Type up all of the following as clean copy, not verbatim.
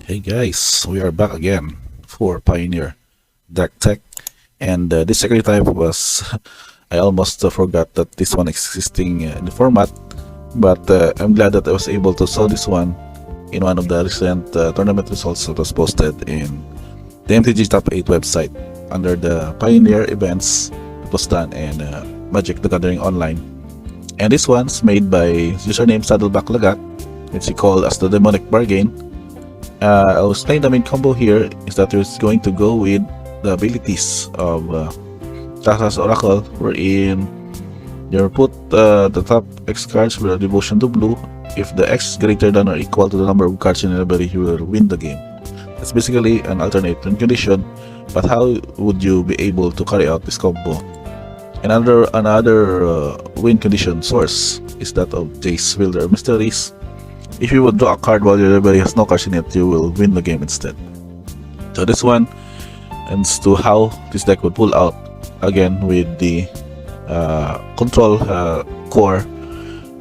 Hey guys, we are back again for Pioneer Deck Tech, and this second time was I almost forgot that this one existing in the format, but I'm glad that I was able to saw this one in one of the recent tournament results that was posted in the MTG Top 8 website under the Pioneer events that was done in Magic the Gathering Online. And this one's made by username Saddleback Lagat, which he called as the Demonic Bargain. I'll explain the main combo here is that it's going to go with the abilities of Thassa's Oracle, wherein you put the top X cards with a devotion to blue. If the X is greater than or equal to the number of cards in your library, you will win the game. That's basically an alternate win condition, but how would you be able to carry out this combo? Another win condition source is that of Jace, Wielder of Mysteries. If you would draw a card while your library has no cards in it, you will win the game instead. So this one, and as to how this deck would pull out, again with the control core,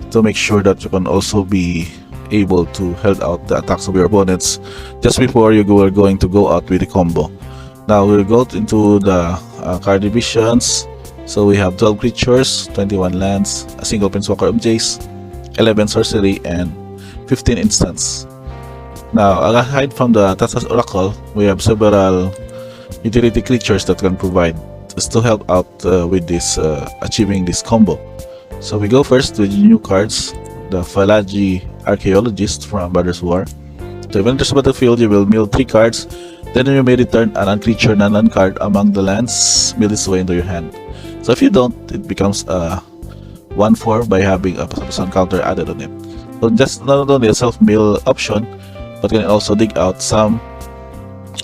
to make sure that you can also be able to hold out the attacks of your opponents just before you are going to go out with the combo. Now we'll go into the card divisions. So we have 12 creatures, 21 lands, a single Planeswalker of Jace, 11 sorcery, and 15 instants. Now, aside from the Thassa's Oracle, we have several utility creatures that can provide us to help out with this achieving this combo. So we go first with new cards, the Fallaji Archaeologist from Brothers War. So when enters the battlefield, you will mill 3 cards, then you may return an non-creature non-land card among the lands, mill this way into your hand. So if you don't, it becomes a 1/4 by having a +1 counter added on it. So just not only a self-mill option, but can also dig out some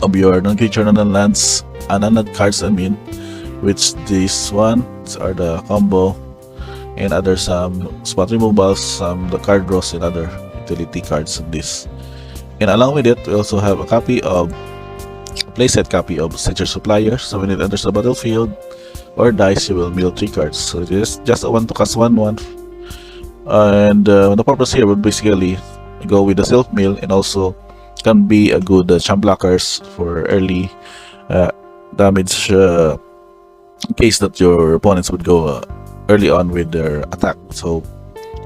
of your non-creature non-lands and non-land cards, which these ones are the combo, and other some spot removals, some the card draws, and other utility cards of this. And along with it, we also have a playset copy of Signature Supplier. So when it enters the battlefield or dies, you will mill 3 cards. So it is just a 1 to cast 1/1. And the purpose here would basically go with the self mill, and also can be a good champ blockers for early damage in case that your opponents would go early on with their attack. So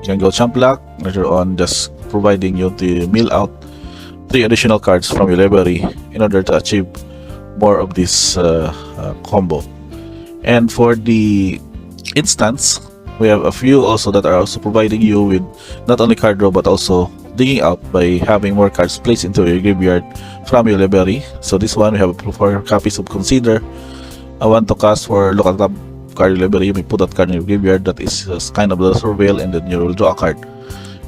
you can go champ block later on, just providing you to mill out 3 additional cards from your library in order to achieve more of this combo. And for the instants, we have a few also that are also providing you with not only card draw but also digging out by having more cards placed into your graveyard from your library. So this one, we have 4 copies of Consider, a 1 to cast for look at the top card in your library. You may put that card in your graveyard, that is kind of the surveil, and then you will draw a card.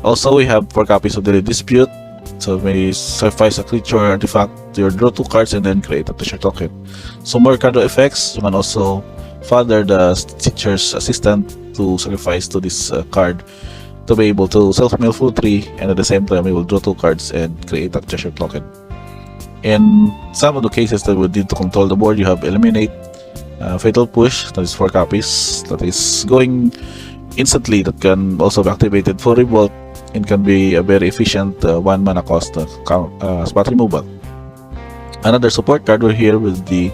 Also, we have 4 copies of Daily Dispute. So you may sacrifice a creature or artifact to your draw 2 cards and then create a treasure token. So more card draw effects. You can also further the teacher's assistant to sacrifice to this card to be able to self-mill full 3, and at the same time we will draw 2 cards and create a treasure token. In some of the cases that would need to control the board, you have Eliminate, Fatal Push, that is 4 copies, that is going instantly, that can also be activated for Revolt, and can be a very efficient 1 mana cost spot removal. Another support card we're here with the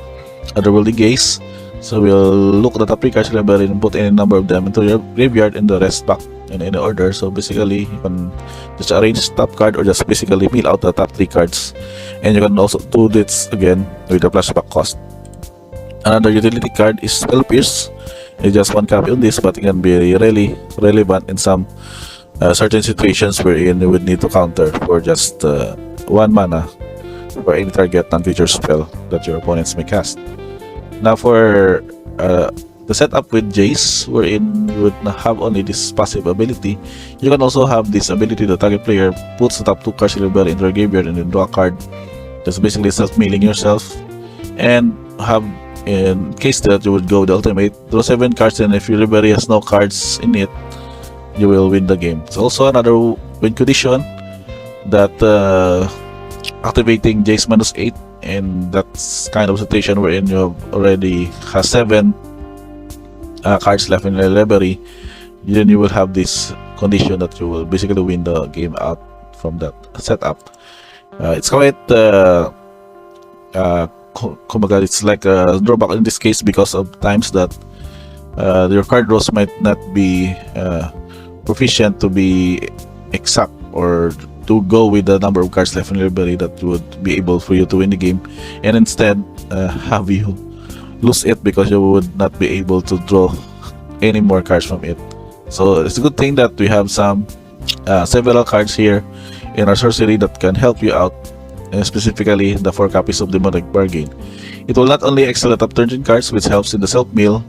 Otherworldly Gaze. So we'll look at the top 3 cards in the library and put any number of them into your graveyard and the rest back in any order. So basically, you can just arrange top card or just basically mill out the top 3 cards. And you can also do this again with the flashback cost. Another utility card is Spell Pierce. It's just 1 copy on this, but it can be really relevant in some certain situations wherein you would need to counter for just 1 mana for any target non-creature spell that your opponents may cast. Now for the setup with Jace, wherein you would have only this passive ability, you can also have this ability: the target player puts the top 2 cards in the library into your graveyard and then draw a card. That's basically self-milling yourself, and have, in case that you would go the ultimate, draw 7 cards, and if your library has no cards in it, you will win the game. It's also another win condition that activating Jace -8, and that's kind of situation wherein you already have 7 cards left in the library. Then you will have this condition that you will basically win the game out from that setup. It's quite kumbaga, it's like a drawback in this case because of times that your card draws might not be proficient to be exact or to go with the number of cards left in your library that would be able for you to win the game, and instead have you lose it because you would not be able to draw any more cards from it. So it's a good thing that we have some several cards here in our sorcery that can help you out, specifically the 4 copies of Demonic Bargain. It will not only excel at upturn cards, which helps in the self-mill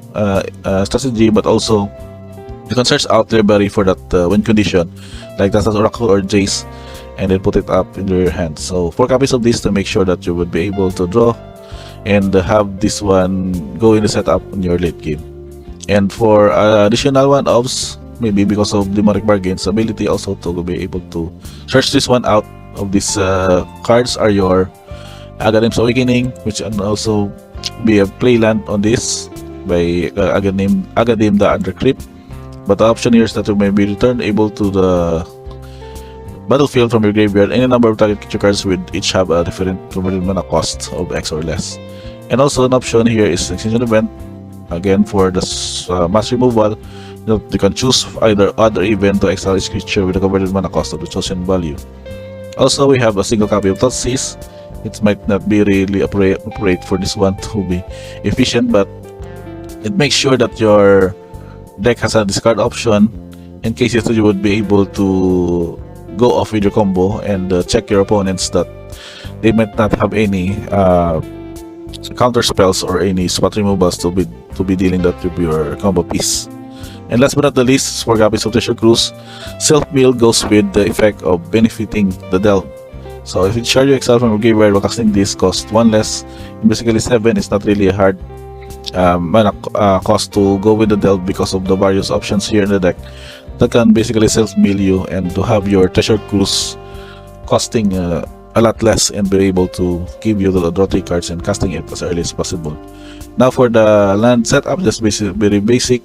strategy, but also you can search out library for that win condition, like Thassa's Oracle or Jace, and then put it up in your hand. So 4 copies of this to make sure that you would be able to draw and have this one go in the setup in your late game. And for additional one offs, maybe because of Demonic Bargain's ability also to be able to search this one out of these cards are your Agadeem's Awakening, which can also be a playland on this by Agadeem the Undercrypt. But the option here is that you may be returned able to the battlefield from your graveyard any number of target creature cards with each have a different converted mana cost of X or less. And also an option here is Extinction Event, again for the mass removal. You can choose either other event to exile each creature with a converted mana cost of the chosen value. Also, we have a single copy of Thoughtseize. It might not be really appropriate for this one to be efficient, but it makes sure that your deck has a discard option in cases that you would be able to go off with your combo and check your opponents that they might not have any counter spells or any spot removals to be dealing that with your combo piece. And last but not the least, 4 copies of Treasure Cruise. Self-mill goes with the effect of benefiting the delve. So if you charge your exile from your graveyard while casting this, cost 1 less. Basically 7 is not really a hard mana cost to go with the delve because of the various options here in the deck that can basically self-mill you, and to have your Treasure Cruise costing a lot less and be able to give you the draw 3 cards and casting it as early as possible. Now for the land setup, just very basic.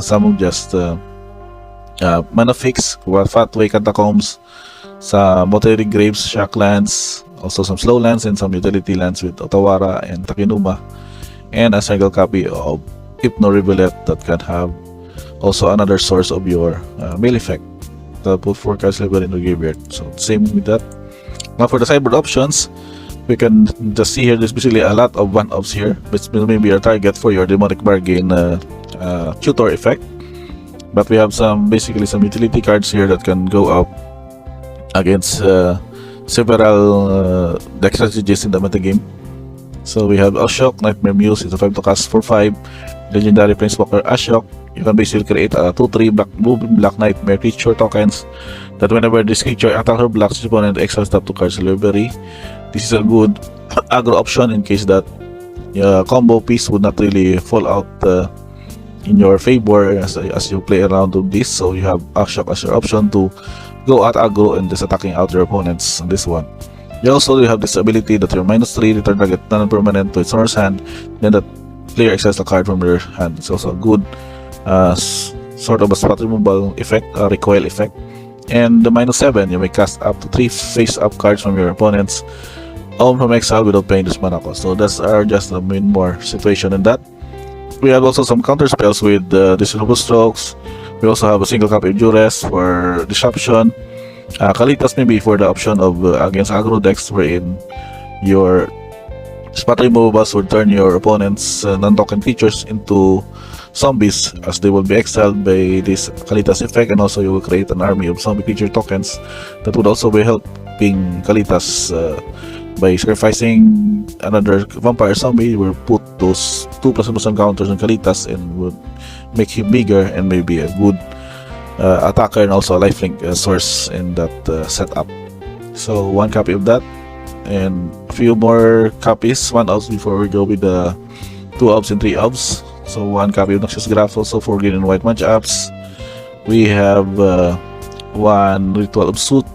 Some of just mana fix, Pathway, Catacombs, some Watery Graves, Shock lands, also some slow lands and some utility lands with Otawara and Takenuma, and a single copy of Ipnu Rivulet that can have also another source of your mill effect. That put 4 cards level in the graveyard. So same with that. Now for the sideboard options, we can just see here there's basically a lot of 1-offs here, which will maybe a target for your Demonic Bargain tutor effect. But we have basically some utility cards here that can go up against several deck strategies in the metagame. So we have Ashok, Nightmare Muse, it's a 5 to cast for 5. Legendary Planeswalker Ashok. You can basically create a 2/3 black Nightmare creature tokens that whenever this creature attacks or blocks its opponent, exiles top 2 cards library. This is a good aggro option in case that combo piece would not really fall out in your favor as you play around with this. So you have Ashok as your option to go at aggro and just attacking out your opponents on this one. You also have this ability that your -3 return target non-permanent to its owner's hand, then that player exiles a card from your hand. It's also a good sort of a spot removal effect, recoil effect. And the -7, you may cast up to 3 face-up cards from your opponent's own from exile without paying this mana cost. So that's just a more situation in that. We have also some counter spells with Disdainful Strokes. We also have a single copy of Duress for Disruption. Kalitas maybe for the option of against aggro decks, wherein your spot removals will turn your opponent's non-token creatures into zombies as they will be exiled by this Kalitas effect, and also you will create an army of zombie creature tokens that would also be helping Kalitas by sacrificing another vampire zombie. You will put those 2+1 counters on Kalitas and would make him bigger and maybe a good attacker and also a lifelink source in that setup. So 1 copy of that and a few more copies, 1-offs before we go with the 2-offs and 3-offs. So 1 copy of Noxious Grasp also for green and white matchups. We have 1 Ritual of Soot,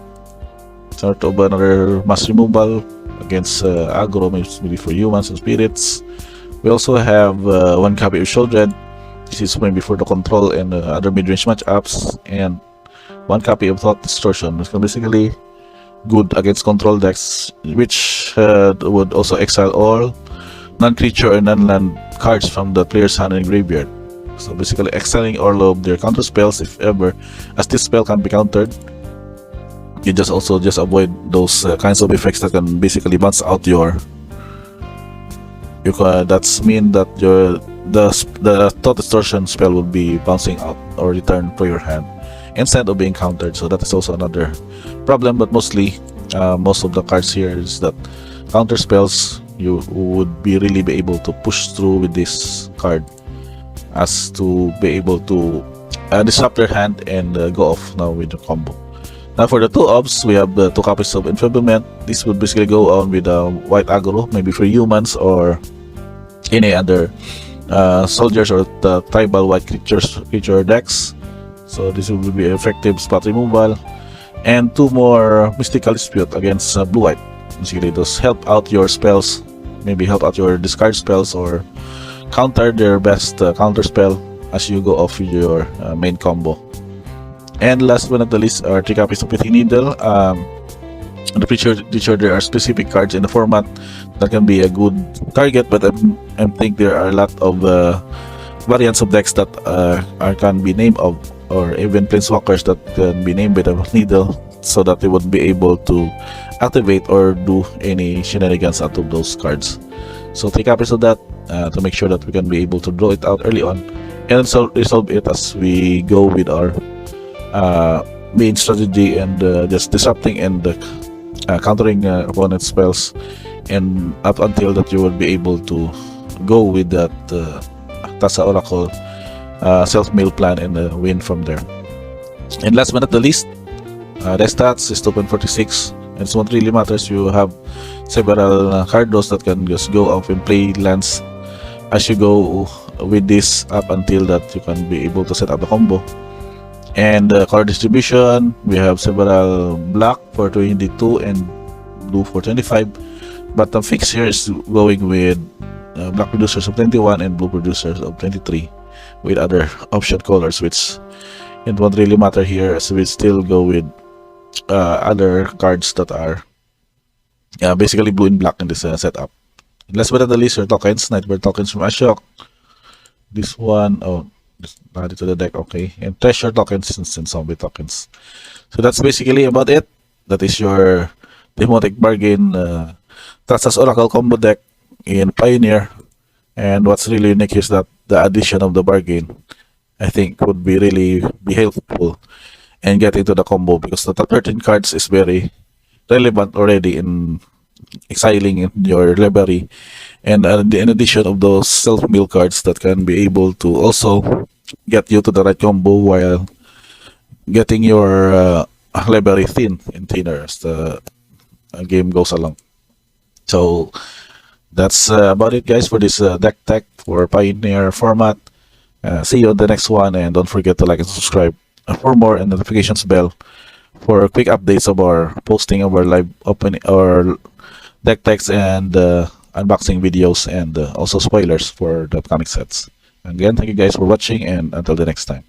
sort of another mass removal against aggro, maybe for humans and spirits. We also have 1 copy of Shieldred. This is maybe for the control and other mid-range matchups, and 1 copy of Thought Distortion, which can basically good against control decks, which would also exile all non-creature or non-land cards from the player's hand and graveyard. So basically exiling all of their counter spells if ever, as this spell can be countered. You just avoid those kinds of effects that can basically bounce out your. That's mean that the Thought Distortion spell will be bouncing out or returned to your hand instead of being countered. So that is also another problem. But mostly, most of the cards here is that counter spells you would really be able to push through with this card, as to be able to disrupt your hand and go off now with the combo. Now for the 2 obs, we have the 2 copies of Enfeeblement. This would basically go on with white aggro, maybe for humans or any other soldiers or the tribal white creature decks. So this will be effective spot removal. And 2 more Mystical Dispute against blue-white. Basically, those help out your spells, maybe help out your discard spells or counter their best counter spell as you go off your main combo. And last but not the least are 3 copies of Pithing Needle. The feature there are specific cards in the format that can be a good target, but I think there are a lot of variants of decks that can be named of, or even planeswalkers that can be named with a needle, so that they would be able to activate or do any shenanigans out of those cards. So 3 copies of that to make sure that we can be able to draw it out early on and so resolve it as we go with our main strategy and just disrupting and countering opponent's spells, and up until that you will be able to go with that Thassa Oracle self-mill plan and win from there. And last but not the least, the stats is 2.46, and so what really matters, you have several card draws that can just go off and play lands as you go with this up until that you can be able to set up the combo. And color distribution, we have several black for 22 and blue for 25, but the fix here is going with black producers of 21 and blue producers of 23 with other option colors, which it won't really matter here, as we still go with other cards that are basically blue and black in this setup. And last but not the least are tokens, Nightmare tokens from Ashok. This one, oh, just add it to the deck, okay. And treasure tokens and zombie tokens. So that's basically about it. That is your Demonic Bargain Thassa's Oracle combo deck in Pioneer. And what's really unique is that the addition of the bargain, I think, would be really be helpful in getting to the combo, because the top 13 cards is very relevant already in exiling in your library, and in addition of those self-mill cards that can be able to also get you to the right combo while getting your library thin and thinner as the game goes along. So that's about it, guys, for this deck tech for Pioneer format. See you on the next one, and don't forget to like and subscribe for more, and notifications bell for quick updates of our posting of our live opening or deck techs and unboxing videos, and also spoilers for the upcoming sets. Again, thank you guys for watching, and until the next time.